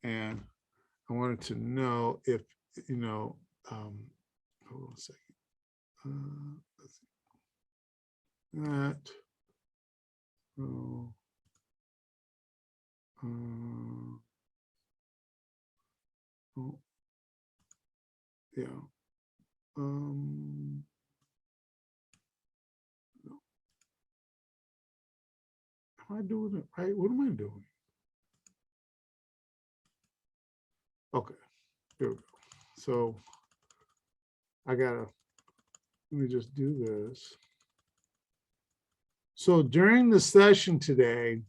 and I wanted to know if, you know, hold on a second. Let's see. That. Oh. Oh, yeah. No. Am I doing it right? What am I doing? Okay, here we go. So let me just do this. So during the session today,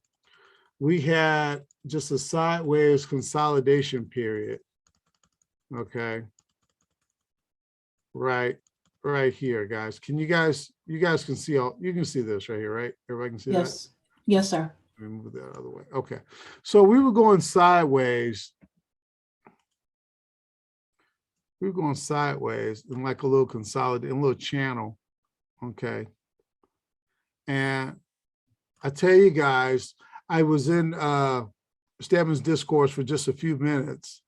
we had just a sideways consolidation period. Okay. Right here, guys. Can you guys can see you can see this right here, right? Everybody can see that? Yes. Yes, sir. Let me move that out of the way. Okay. So we were going sideways. We were going sideways in like a little consolidated, a little channel. Okay. And I tell you guys, I was in Stedman's discourse for just a few minutes.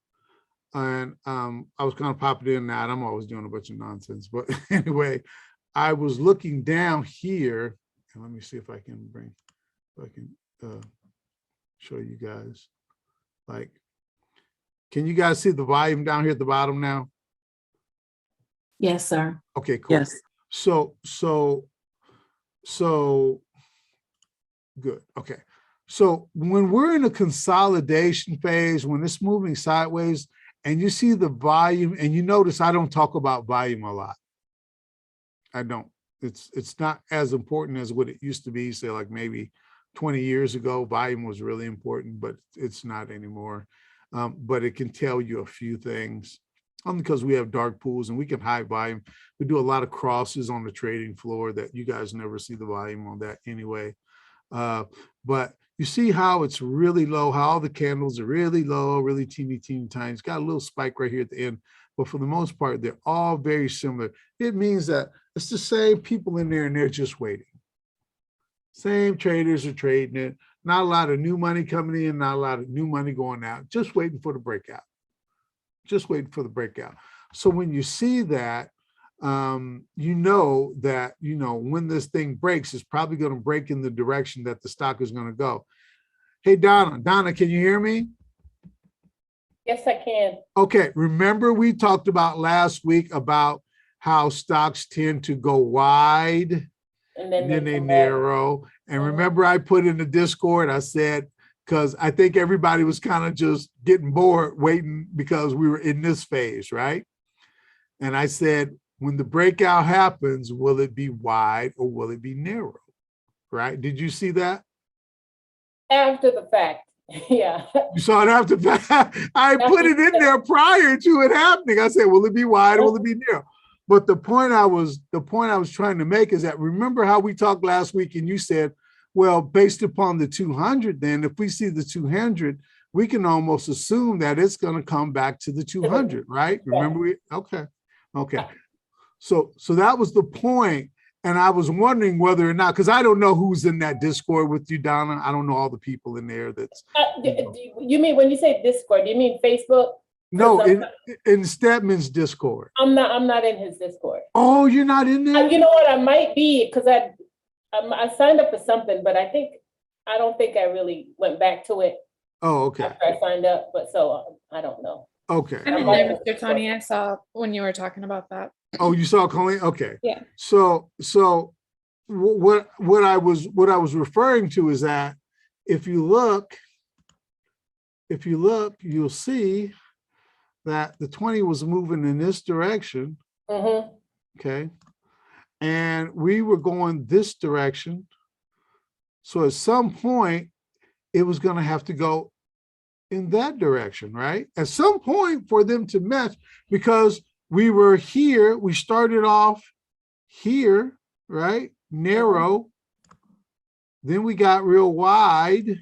And I was kind of popping in and out. I'm always doing a bunch of nonsense. But anyway, I was looking down here. And let me see if I can show you guys. Like, can you guys see the volume down here at the bottom now? Yes, sir. Okay, cool. Yes. So good. Okay. So when we're in a consolidation phase, when it's moving sideways and you see the volume, and you notice I don't talk about volume a lot. I don't. It's not as important as what it used to be. Say like maybe 20 years ago, volume was really important, but it's not anymore. But it can tell you a few things. Because we have dark pools and we can hide volume. We do a lot of crosses on the trading floor that you guys never see the volume on that anyway. But you see how it's really low, how all the candles are really low, really teeny tiny. It's got a little spike right here at the end. But for the most part, they're all very similar. It means that it's the same people in there and they're just waiting. Same traders are trading it. Not a lot of new money coming in, not a lot of new money going out, just waiting for the breakout. Just waiting for the breakout. So when you see that, you know that, when this thing breaks, it's probably going to break in the direction that the stock is going to go. Hey, Donna. Donna, can you hear me? Yes, I can. Okay. Remember we talked about last week about how stocks tend to go wide and then they narrow. And remember I put in the Discord, I said, because I think everybody was kind of just getting bored waiting because we were in this phase, right? And I said, when the breakout happens, will it be wide or will it be narrow, right? Did you see that? After the fact, yeah. You saw it after the fact. I put it in there prior to it happening. I said, will it be wide or will it be narrow? But the point I was trying to make is that, remember how we talked last week and you said, well, based upon the 200, then if we see the 200, we can almost assume that it's going to come back to the 200, right? Remember we, okay. So that was the point. And I was wondering whether or not, because I don't know who's in that Discord with you, Donna. I don't know all the people in there that's. You mean, when you say Discord, do you mean Facebook? No, in Stedman's Discord. I'm not in his Discord. Oh, you're not in there? You know what? I might be, because I signed up for something, but I don't think I really went back to it. Oh, okay. After I signed up, but so I don't know. Okay. I'm in there, Mr. Tony. I saw when you were talking about that. Oh, you saw Colleen? Okay. Yeah. So what I was referring to is that if you look, you'll see that the 20 was moving in this direction. Mm-hmm. Okay. And we were going this direction. So at some point, it was going to have to go in that direction, right? At some point for them to match, because we were here, we started off here, right? Narrow. Then we got real wide.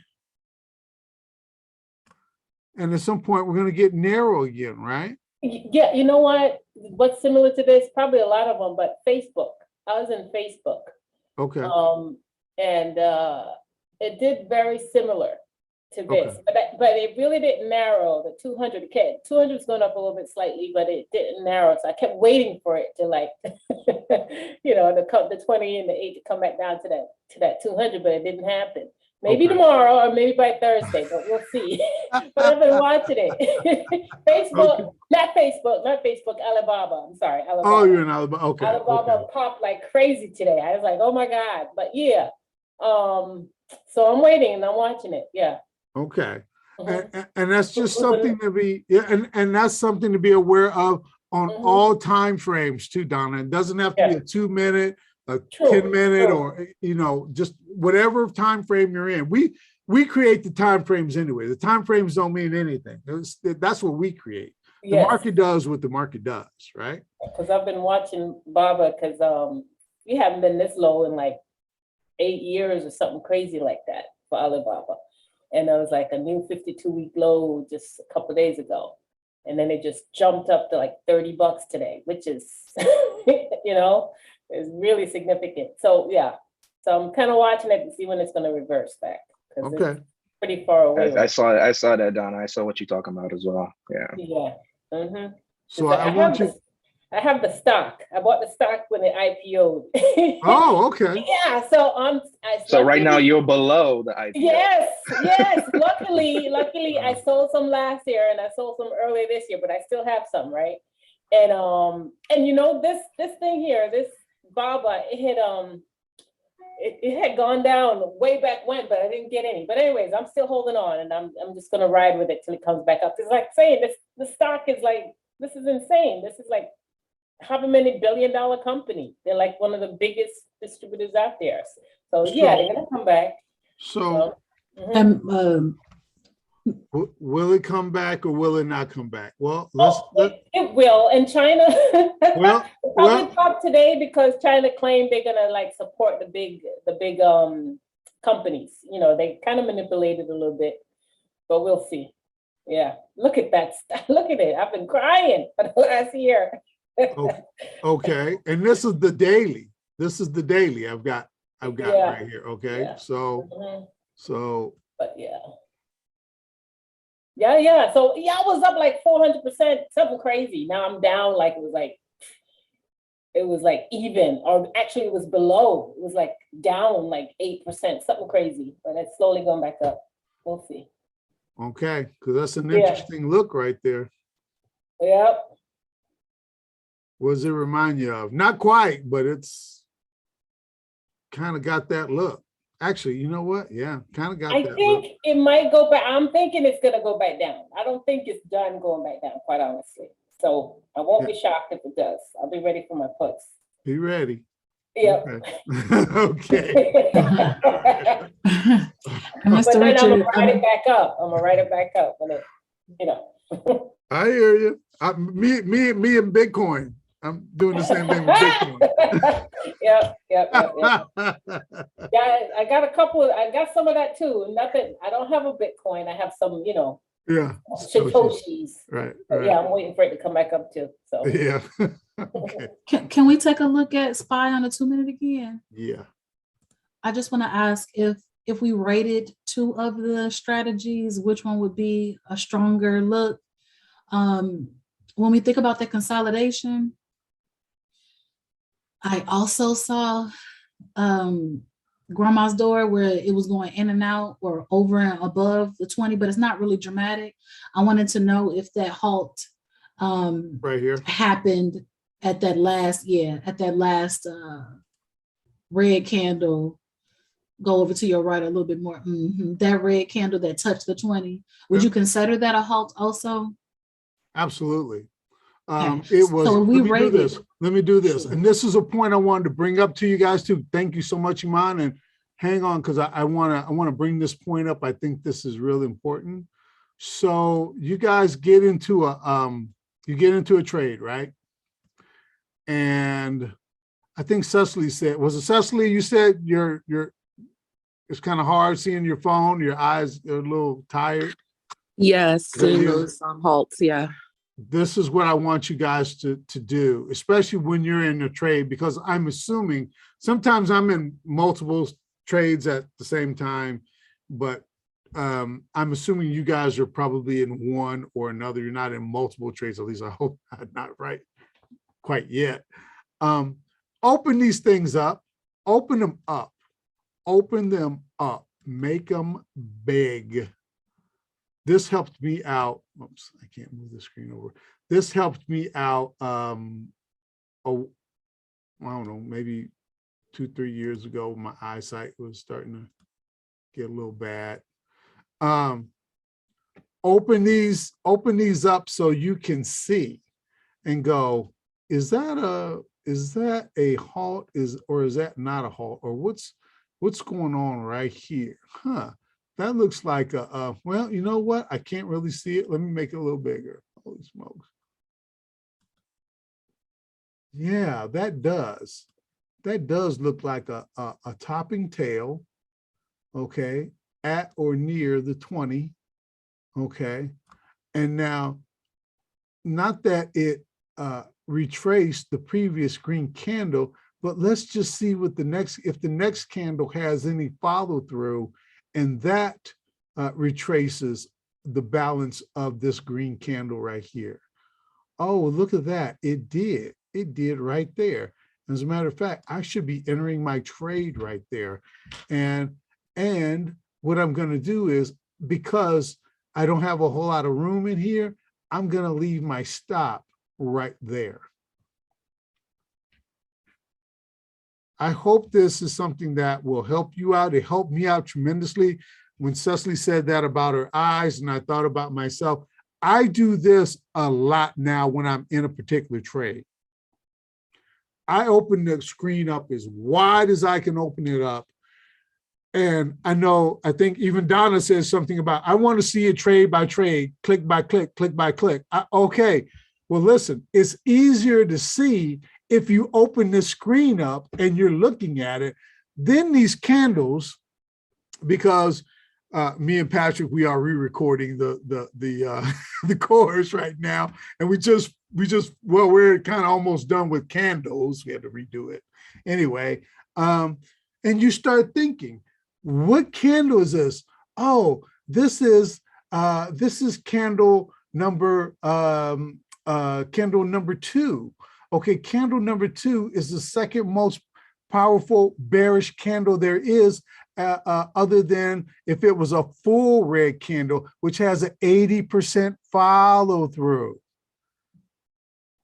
And at some point, we're going to get narrow again, right? Yeah, you know what? What's similar to this? Probably a lot of them, but Facebook. I was in Facebook. Okay. And it did very similar. to this, Okay. but it really didn't narrow the 200. Okay, 200 is going up a little bit slightly, but it didn't narrow. So I kept waiting for it to like, the 20 and the 8 to come back down to that 200, but it didn't happen. Maybe Okay. tomorrow or maybe by Thursday, but we'll see. But I've been watching it. Facebook, not Facebook, Alibaba. I'm sorry, Alibaba. Oh, you're in Alabama. Okay. Alibaba Okay. popped like crazy today. I was like, oh my God. But yeah. So I'm waiting and I'm watching it. Yeah. Okay. Mhm. And that's just something to be, yeah, and that's something to be aware of on Mhm. all time frames too, Donna. It doesn't have to be Yeah. a 2-minute, a True, 10-minute, true. or just whatever time frame you're in. We create the time frames anyway. The time frames don't mean anything. That's what we create. The Yes, market does what the market does, right? because I've been watching Baba because we haven't been this low in like 8 years or something crazy like that for Alibaba. And there was like a new 52-week low just a couple of days ago. And then it just jumped up to like $30 today, which is, is really significant. So yeah, so I'm kind of watching it to see when it's going to reverse back because Okay. it's pretty far away. I saw that, Donna. I saw what you're talking about as well. Yeah. Yeah. Mm-hmm. So I want you. I have the stock. I bought the stock when it IPO'd. Oh, okay. Yeah. So So right now you're below the IPO. Yes. Luckily, I sold some last year and I sold some earlier this year, but I still have some, right? And this thing here, this Baba, it had gone down way back when, but I didn't get any. But anyways, I'm still holding on, and I'm just gonna ride with it till it comes back up. It's like saying the stock is like, this is insane. This is like however many billion-dollar company. They're like one of the biggest distributors out there. So yeah, they're gonna come back. So Mhm. will it come back or will it not come back? Well, let's It will. And China well, probably top today because China claimed they're gonna like support the big companies. They kind of manipulated a little bit, but we'll see. Yeah, look at that. Look at it. I've been crying for the last year. okay. And this is the daily. I've got Yeah. right here. Okay. Yeah. Mhm. So But yeah. Yeah. So yeah, I was up like 400%, something crazy. Now I'm down like it was like even, or actually it was below. It was like down like 8%, something crazy. But it's slowly going back up. We'll see. okay, because that's an Yeah. interesting look right there. Yep. What does it remind you of? Not quite, but it's kind of got that look. Actually, you know what? Yeah, kind of got I that think look. it might go back. I'm thinking it's gonna go back down. I don't think it's done going back down, quite honestly. So I won't be shocked if it does. I'll be ready for my puts. Be ready. Yep. Okay. And But Mr. then I'm Richard, gonna write it back up. I'm gonna write it back up when it. I hear you. Me and Bitcoin. I'm doing the same thing with Bitcoin. Yep. Yeah, I got some of that too. Nothing. I don't have a Bitcoin. I have some, Yeah. Satoshis. Right. But yeah, I'm waiting for it to come back up too. So Yeah. Okay. can we take a look at SPY on a 2-minute again? Yeah. I just want to ask if we rated 2 of the strategies, which one would be a stronger look? When we think about the consolidation, I also saw grandma's door where it was going in and out or over and above the 20, but it's not really dramatic. I wanted to know if that halt Right here. happened at that last red candle. Go over to your right a little bit more. That red candle that touched the 20. Would you consider that a halt also? Absolutely. Okay. It was, So we rated. let me do this. Sure. And this is a point I wanted to bring up to you guys too. Thank you so much, Iman. And hang on, because I want to bring this point up. I think this is really important. So you guys get into a trade, right? And I think Cecily said, was it Cecily? You said it's kind of hard seeing your phone, your eyes are a little tired. Yes, seeing Yeah. those halts, yeah. This is what I want you guys to do, especially when you're in a trade, because I'm assuming sometimes I'm in multiple trades at the same time, but I'm assuming you guys are probably in one or another. You're not in multiple trades, at least I hope not right quite yet. Open these things up, open them up, make them big. This helped me out. Oops, I can't move the screen over. This helped me out. Oh, I don't know, maybe 2-3 years ago, my eyesight was starting to get a little bad. Open these up so you can see and go, is that a halt, or is that not a halt, or what's going on right here? Huh, that looks like well, you know what? I can't really see it. Let me make it a little bigger. Holy smokes. Yeah, that does look like a topping tail, okay, at or near the 20, okay. And now, not that it retraced the previous green candle, but let's just see what if the next candle has any follow through, and that retraces the balance of this green candle right here. Oh, look at that. It did right there. As a matter of fact, I should be entering my trade right there. And what I'm going to do is, because I don't have a whole lot of room in here, I'm going to leave my stop right there. I hope this is something that will help you out. It helped me out tremendously when Cecily said that about her eyes, and I thought about myself. I do this a lot now when I'm in a particular trade. I open the screen up as wide as I can open it up. And I think even Donna says something about, I want to see it trade by trade, click by click, click by click. Okay, well, listen, it's easier to see if you open the screen up and you're looking at it. Then these candles, because me and Patrick, we are re-recording the course right now, and we're kind of almost done with candles. We had to redo it anyway. And you start thinking, what candle is this? Oh, this is candle number 2. Okay, candle number 2 is the second most powerful bearish candle there is, other than if it was a full red candle, which has an 80% follow through.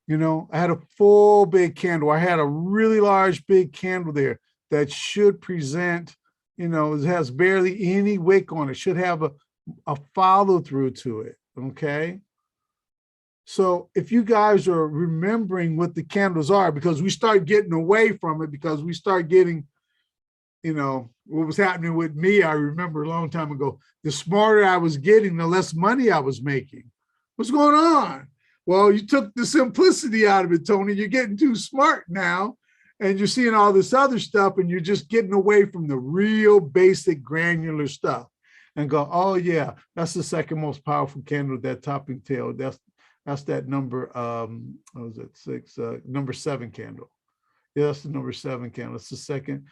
You know, I had a full big candle. I had a really large big candle there that should present, you know, it has barely any wick on it, should have a follow through to it. Okay. So if you guys are remembering what the candles are, because we start getting away from it, because we start getting, you know, what was happening with me, I remember a long time ago, the smarter I was getting, the less money I was making. What's going on? Well, you took the simplicity out of it, Tony. You're getting too smart now, and you're seeing all this other stuff, and you're just getting away from the real basic granular stuff and go, oh yeah, that's the second most powerful candle, that topping tail. That's that number, what was it, 6, number 7 candle. Yeah, that's the number 7 candle. It's the second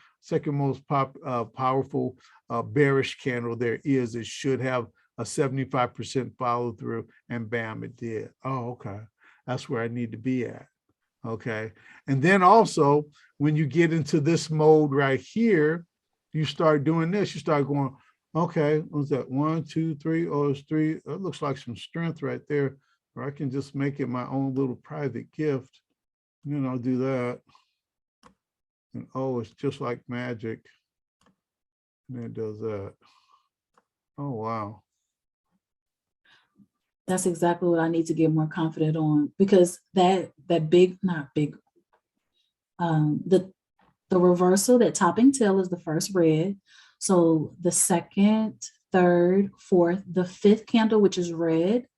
most powerful bearish candle there is. It should have a 75% follow through, and bam, it did. Oh, okay. That's where I need to be at. Okay. And then also, when you get into this mode right here, you start doing this. You start going, okay, what's that? 1, 2, 3. Oh, it's 3. It looks like some strength right there. Or I can just make it my own little private gift. And then I'll do that. And oh, it's just like magic. And then it does that. Oh, wow. That's exactly what I need to get more confident on, because the reversal, that topping tail is the first red. So the second, third, fourth, the 5th candle, which is red,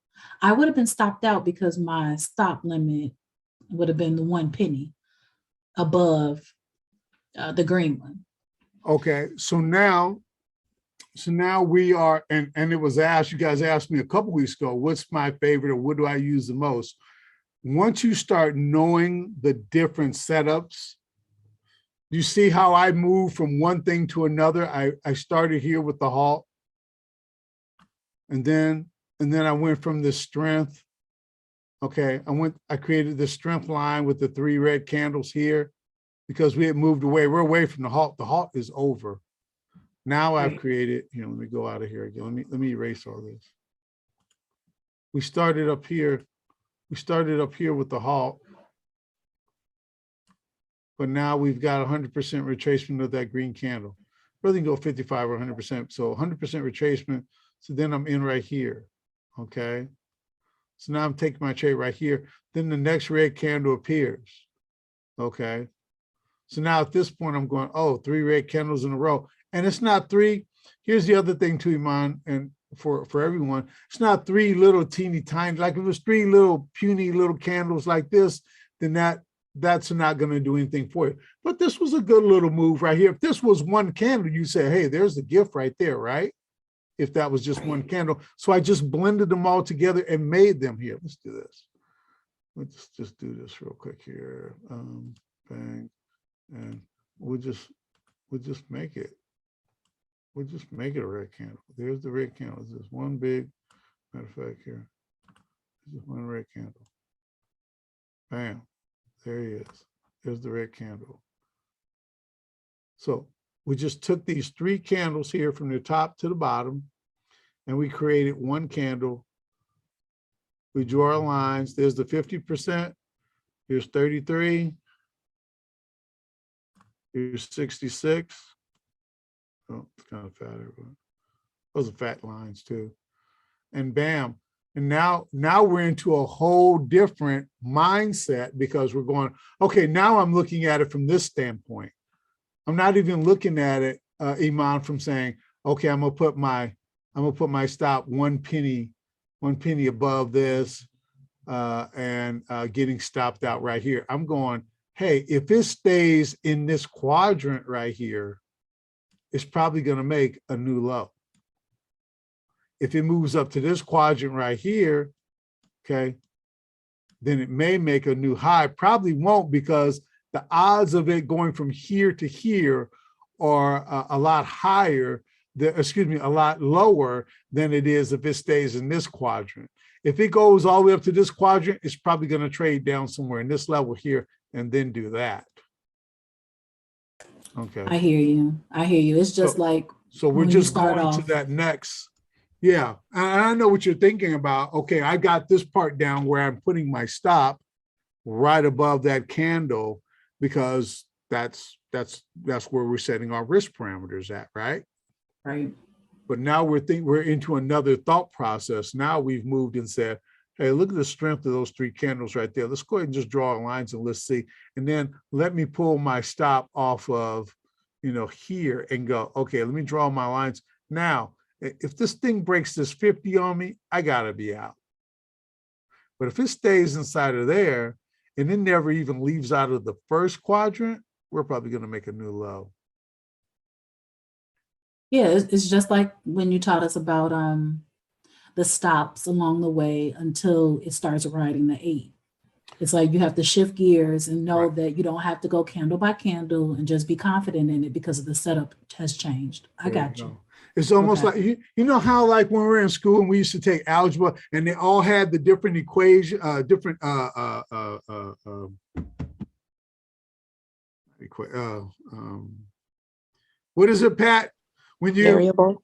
I would have been stopped out because my stop limit would have been the 1 penny above the green one. Okay, so now we are, and it was asked, you guys asked me a couple weeks ago, what's my favorite or what do I use the most? Once you start knowing the different setups, you see how I move from one thing to another. I started here with the halt. And then I went from the strength. Okay, I created the strength line with the 3 red candles here because we had moved away. We're away from the halt. The halt is over. Now I've Right. created, let me go out of here again. Let me erase all this. We started up here. We started up here with the halt. But now we've got 100% retracement of that green candle. Rather than go 55 or 100%. So 100% retracement. So then I'm in right here. Okay. So now I'm taking my trade right here. Then the next red candle appears. Okay. So now at this point, I'm going, oh, 3 red candles in a row. And it's not 3. Here's the other thing to Iman and for everyone. It's not 3 little teeny tiny, like if it was 3 little puny little candles like this, then that's not going to do anything for you. But this was a good little move right here. If this was one candle, you say, hey, there's the gift right there, right? If that was just one candle. So I just blended them all together and made them here. Let's do this. Let's just do this real quick here. Bang. And we'll just make it. We'll just make it a red candle. There's the red candle. There's one big, matter of fact here. There's one red candle. Bam. There he is. There's the red candle. So we just took these 3 candles here from the top to the bottom, and we created one candle. We drew our lines. There's the 50%. Here's 33. Here's 66. Oh, it's kind of fatter, but those are fat lines too. And bam. And now we're into a whole different mindset because we're going, okay, now I'm looking at it from this standpoint. I'm not even looking at it, Iman, from saying, okay, I'm gonna put my stop 1 penny above this and getting stopped out right here. I'm going, hey, if it stays in this quadrant right here, it's probably gonna make a new low. If it moves up to this quadrant right here, okay, then it may make a new high. Probably won't, because the odds of it going from here to here are a lot higher, a lot lower than it is if it stays in this quadrant. If it goes all the way up to this quadrant, it's probably going to trade down somewhere in this level here and then do that. Okay. I hear you. I hear you. It's just like, so we're when you just start going to off. that next. Yeah, and I know what you're thinking about. Okay, I got this part down where I'm putting my stop right above that candle because that's where we're setting our risk parameters at, right? right. But now we're into another thought process. Now we've moved and said, hey, look at the strength of those 3 candles right there. Let's go ahead and just draw lines and let's see. And then let me pull my stop off of, here and go, okay, let me draw my lines. Now, if this thing breaks this 50 on me, I gotta be out. But if it stays inside of there and it never even leaves out of the first quadrant, we're probably gonna make a new low. Yeah, it's just like when you taught us about the stops along the way until it starts riding the 8. It's like you have to shift gears and know Right. that you don't have to go candle by candle and just be confident in it because the setup has changed. I There got you. go. It's almost Okay. like, you know how like when we were in school and we used to take algebra and they all had the different equation, what is it, Pat? When you, Variable.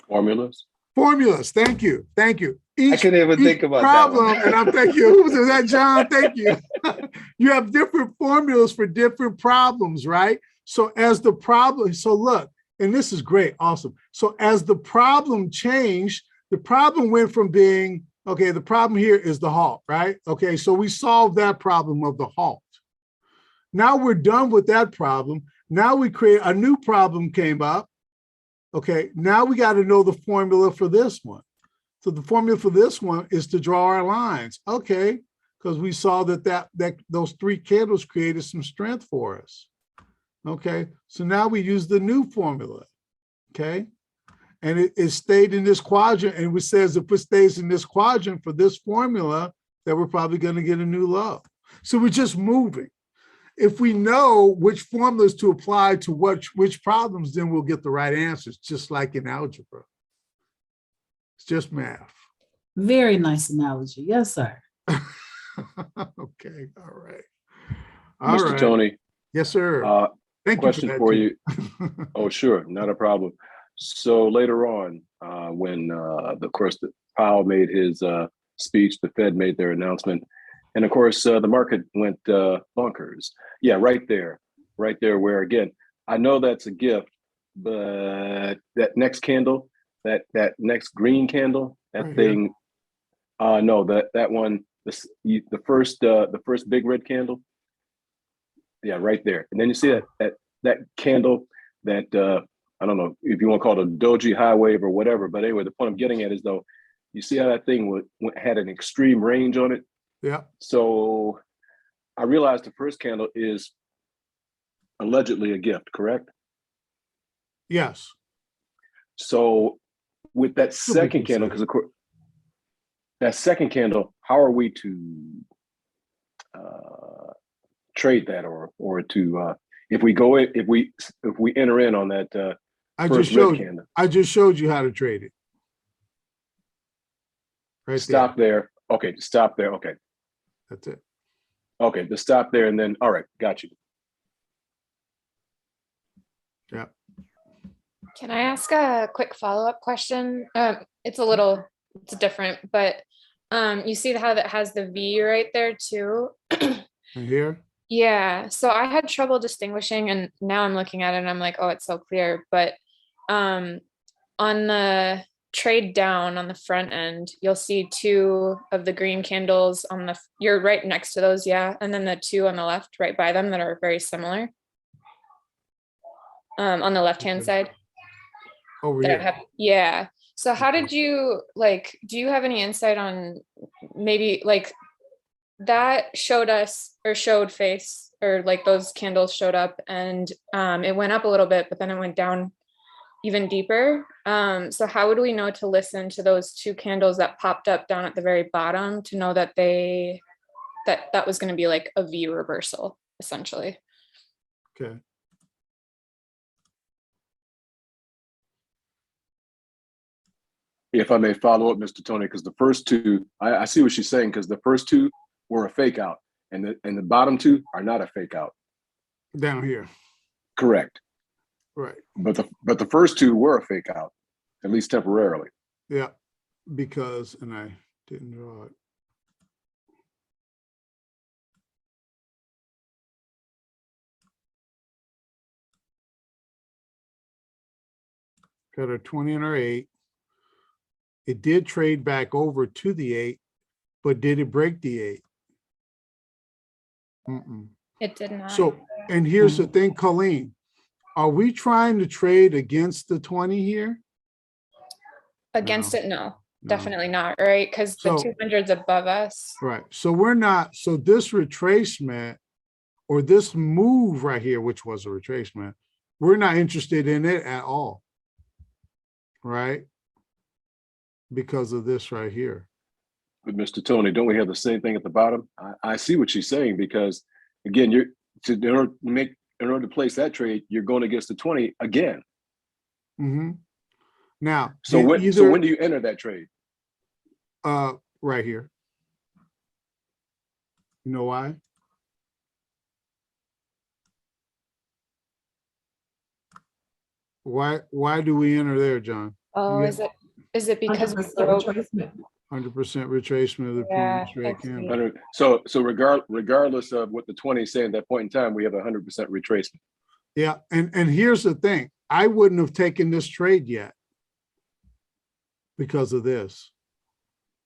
Formulas. formulas, thank you. I Each couldn't even think about problem, that one. and I'm thank you. Who was that, John? Thank you. You have different formulas for different problems, right? So as the problem, so look, and this is great, awesome. So as the problem changed, the problem went from being, okay, the problem here is the halt, right? Okay, so we solved that problem of the halt. Now we're done with that problem. Now we create a new problem came up. Okay, now we got to know the formula for this one. So the formula for this one is to draw our lines. Okay, because we saw that those 3 candles created some strength for us. Okay, so now we use the new formula. Okay, and it stayed in this quadrant, and it says if it stays in this quadrant for this formula, that we're probably going to get a new low. So we're just moving. If we know which formulas to apply to which problems, then we'll get the right answers, just like in algebra. It's just math. Very nice analogy. Yes, sir. Okay, all right. All Mr. right. Tony, Yes, sir. Thank you question that, for too. you. Oh, sure, not a problem. So later on, when of course Powell made his speech, the Fed made their announcement, and of course the market went bonkers. Yeah, right there, where again, I know that's a gift, but that next candle, that next green candle, that Right here. thing, no, that one, the first big red candle, yeah, right there, and then you see that candle, that I don't know if you want to call it a doji high wave or whatever, but anyway, the point I'm getting at is though, you see how that thing had an extreme range on it. Yeah. So I realized the first candle is allegedly a gift, correct? Yes. So with that Some people second candle, say. because of course, that second candle, how are we to trade that, or to if we go in, if we enter in on that I first just red showed candle? I just showed you how to trade it. Right Stop there. there. Okay, stop there. Okay, That's it. okay, the stop there, and then all right, got you. Yeah. Can I ask a quick follow-up question? It's different, but you see how that has the V right there too? And here. Yeah, so I had trouble distinguishing, and now I'm looking at it and I'm like, oh, it's so clear. But on the trade down on the front end, you'll see two of the green candles on you're right next to those, yeah. And then the two on the left right by them that are very similar. On the left-hand Okay. side. Over that here. have, yeah. So how did you do you have any insight on maybe that showed face, or those candles showed up and it went up a little bit, but then it went down even deeper. So how would we know to listen to those two candles that popped up down at the very bottom to know that that was going to be like a V reversal essentially? Okay. If I may follow up, Mr. Tony, because the first two, I see what she's saying, because the first two were a fake out, and the bottom two are not a fake out. Down here. Correct. Right. But the first two were a fake out, at least temporarily. Yeah. Because, and I didn't draw it. Got our 20 and our 8. It did trade back over to the 8, but did it break the 8? Mm-mm. It did not. So, and here's the thing, Colleen, are we trying to trade against the 20 here? Against No. it, no, No. definitely not, right? Because the So- 200's above us. Right. So we're not, so this retracement or this move right here, which was a retracement, we're not interested in it at all. Right? Because of this right here. But Mr. Tony, don't we have the same thing at the bottom? I see what she's saying, because again, in order to place that trade, you're going against the 20 again. Mm-hmm. Now, So when do you enter that trade? right here. You know why? Why do we enter there, John? Oh, Yeah. is it because we 100% broke? retracement. 100% retracement of the Yeah, previous red I candle. see. So regardless of what the 20 is saying at that point in time, we have 100% retracement. Yeah, and here's the thing. I wouldn't have taken this trade yet because of this.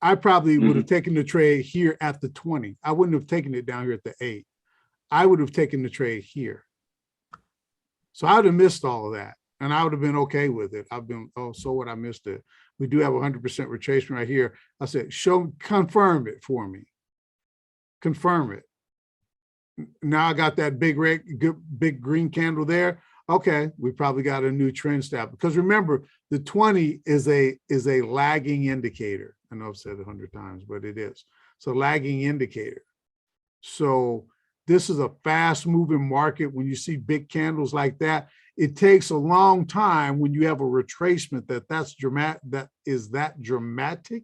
I probably would have taken the trade here at the 20. I wouldn't have taken it down here at the 8. I would have taken the trade here. So I would have missed all of that, and I would have been okay with it. I've been, oh, so what? I missed it. We do have 100% retracement right here. I said, confirm it for me. Confirm it. Now I got that big big green candle there. Okay, we probably got a new trend stop, because remember, the 20 is a lagging indicator. I know I've said it 100 times, but it is. It's a lagging indicator. So this is a fast moving market. When you see big candles like that, it takes a long time when you have a retracement that's dramatic, that dramatic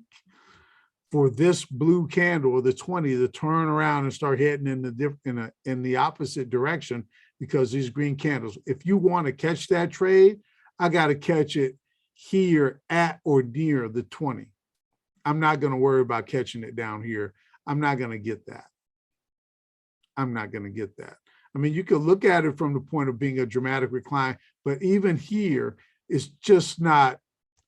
for this blue candle or the 20 to turn around and start heading in the opposite direction because these green candles. If you want to catch that trade, I got to catch it here at or near the 20. I'm not going to worry about catching it down here. I'm not going to get that. I'm not going to get that. I mean, you could look at it from the point of being a dramatic recline, but even here, it's just not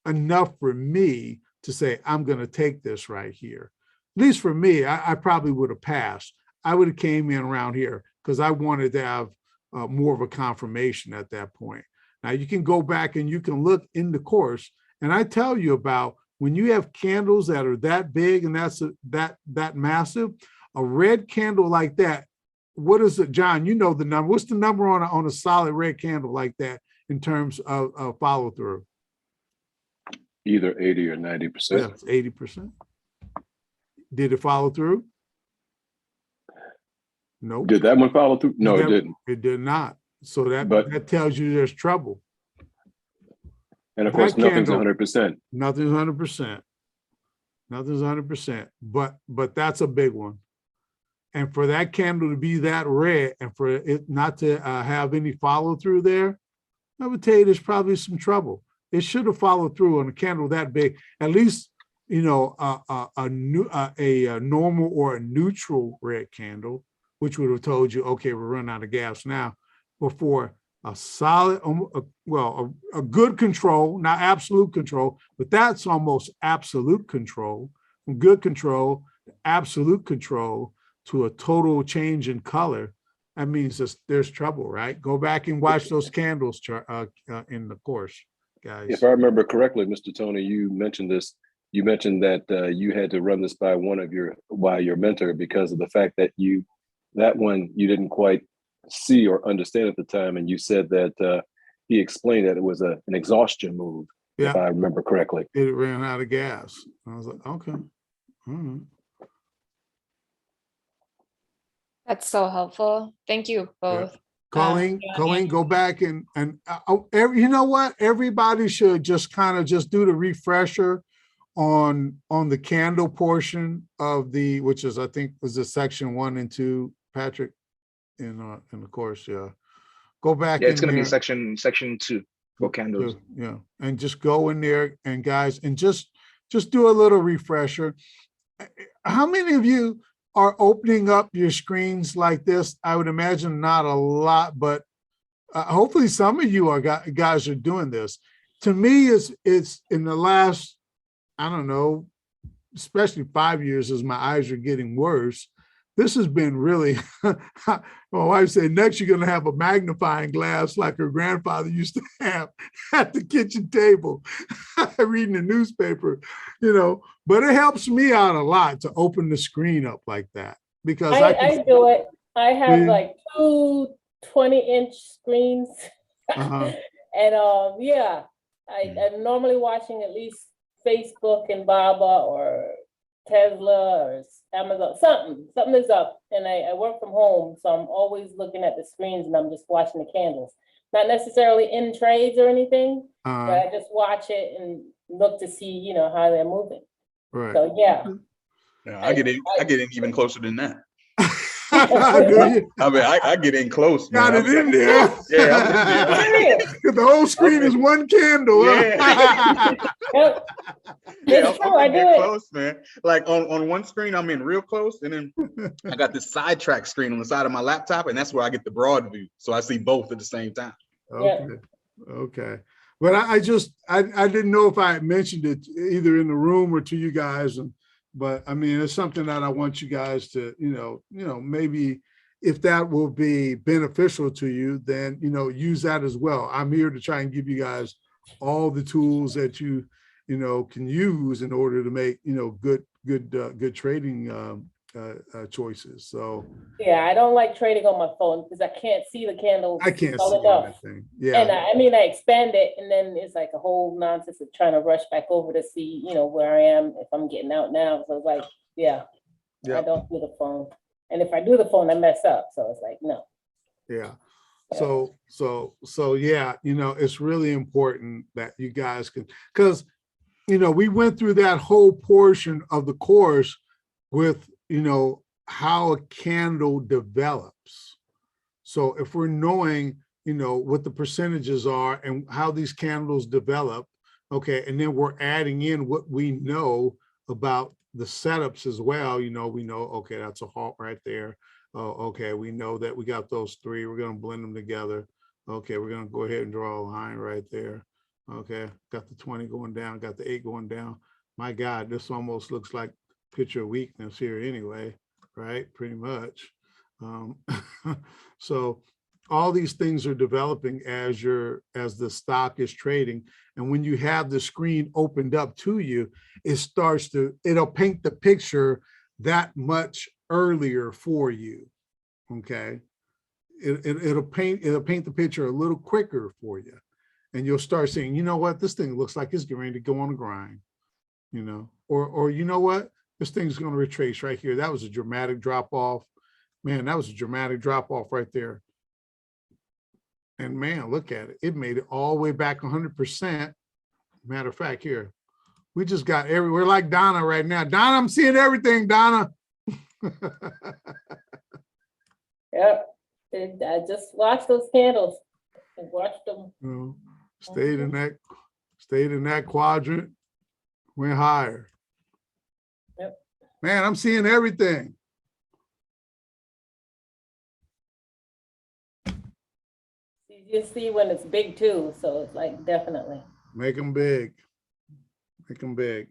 enough for me to say, I'm going to take this right here. At least for me, I probably would have passed. I would have came in around here because I wanted to have more of a confirmation at that point. Now you can go back and you can look in the course, and I tell you about when you have candles that are that big and that massive, a red candle like that. What is it, John? You know the number. What's the number on a solid red candle like that in terms of follow through? Either 80 or 90%. Yes, 80%. Did it follow through? No. Did that one follow through? No, it didn't. It did not. So that tells you there's trouble. And of course, That nothing's candle- 100%. Nothing's 100%. Nothing's 100%. But that's a big one. And for that candle to be that red and for it not to have any follow through there, I would tell you there's probably some trouble. It should have followed through on a candle that big. At least, you know, a normal or a neutral red candle, which would have told you, okay, we're running out of gas now. Before a solid, a good control, not absolute control, but that's almost absolute control. From good control, absolute control to a total change in color. That means there's trouble, right? Go back and watch those candles in the course, guys. If I remember correctly, Mr. Tony, you mentioned this. You mentioned that you had to run this by your mentor because of the fact that that one you didn't quite see or understand at the time, and you said that he explained that it was an exhaustion move. Yeah. If I remember correctly. It ran out of gas. I was like, okay. All right. That's so helpful. Thank you both. Colleen, yeah, Colleen, go back and you know what? Everybody should just kind of just do the refresher on the candle portion of which is, I think, was the section 1 and 2, Patrick, in the course. Yeah, go back. Yeah, it's in gonna be there. section 2 for candles. Yeah, and just go in there and guys, and just do a little refresher. How many of you are opening up your screens like this? I would imagine not a lot, but hopefully some of you guys are doing this. To me, it's in the last, I don't know, especially 5 years as my eyes are getting worse. This has been really, my wife said, next you're going to have a magnifying glass like her grandfather used to have at the kitchen table, reading the newspaper, you know, but it helps me out a lot to open the screen up like that because I do it. I have Yeah. like 2 20-inch screens. Uh-huh. And yeah, I'm normally watching at least Facebook and Baba or Tesla or Amazon, something is up. And I work from home, so I'm always looking at the screens and I'm just watching the candles. Not necessarily in trades or anything, but I just watch it and look to see, you know, how they're moving. Right. So yeah. Yeah, I get in even closer than that. Do you? I mean, I get in close. Got man. it in there. Yeah, The whole screen is one candle. Huh? Yep. Yeah, It's true, I do get it. close, man. Like on one screen, I'm in real close, and then I got this sidetrack screen on the side of my laptop, and that's where I get the broad view, so I see both at the same time. Okay. Okay. But I didn't know if I had mentioned it either in the room or to you guys, but I mean, it's something that I want you guys to, you know, maybe if that will be beneficial to you, then, you know, use that as well. I'm here to try and give you guys all the tools that you know, can use in order to make, you know, good trading choices. So Yeah, I don't like trading on my phone because I can't see the candles. I can't well see enough. anything. Yeah. And I mean, I expand it and then it's like a whole nonsense of trying to rush back over to see, you know, where I am, if I'm getting out now. So it's like, yeah, Yeah. I don't do the phone. And if I do the phone, I mess up. So it's like, no. Yeah. So yeah, it's really important that you guys can, because, we went through that whole portion of the course with, how a candle develops. So if we're knowing, what the percentages are and how these candles develop, okay, and then we're adding in what we know about the setups as well, we know, okay, that's a halt right there. Oh, okay, we know that we got those three, we're gonna blend them together. Okay, we're gonna go ahead and draw a line right there. Okay, got the 20 going down, got the 8 going down. My God, this almost looks like picture of weakness here anyway, right? Pretty much. So all these things are developing as the stock is trading. And when you have the screen opened up to you, it'll paint the picture that much earlier for you. Okay. It'll paint the picture a little quicker for you. And you'll start saying, you know what, this thing looks like it's getting ready to go on a grind, or you know what, this thing's going to retrace right here. That was a dramatic drop off. Man, that was a dramatic drop off right there. And man, look at it. It made it all the way back 100%. Matter of fact, here, we just got we're like Donna right now. Donna, I'm seeing everything, Donna. Yep. I just watched those candles and watched them. Stayed in that quadrant, went higher. Yep. Man, I'm seeing everything. You see when it's big too, so it's like definitely. Make them big. Make them big.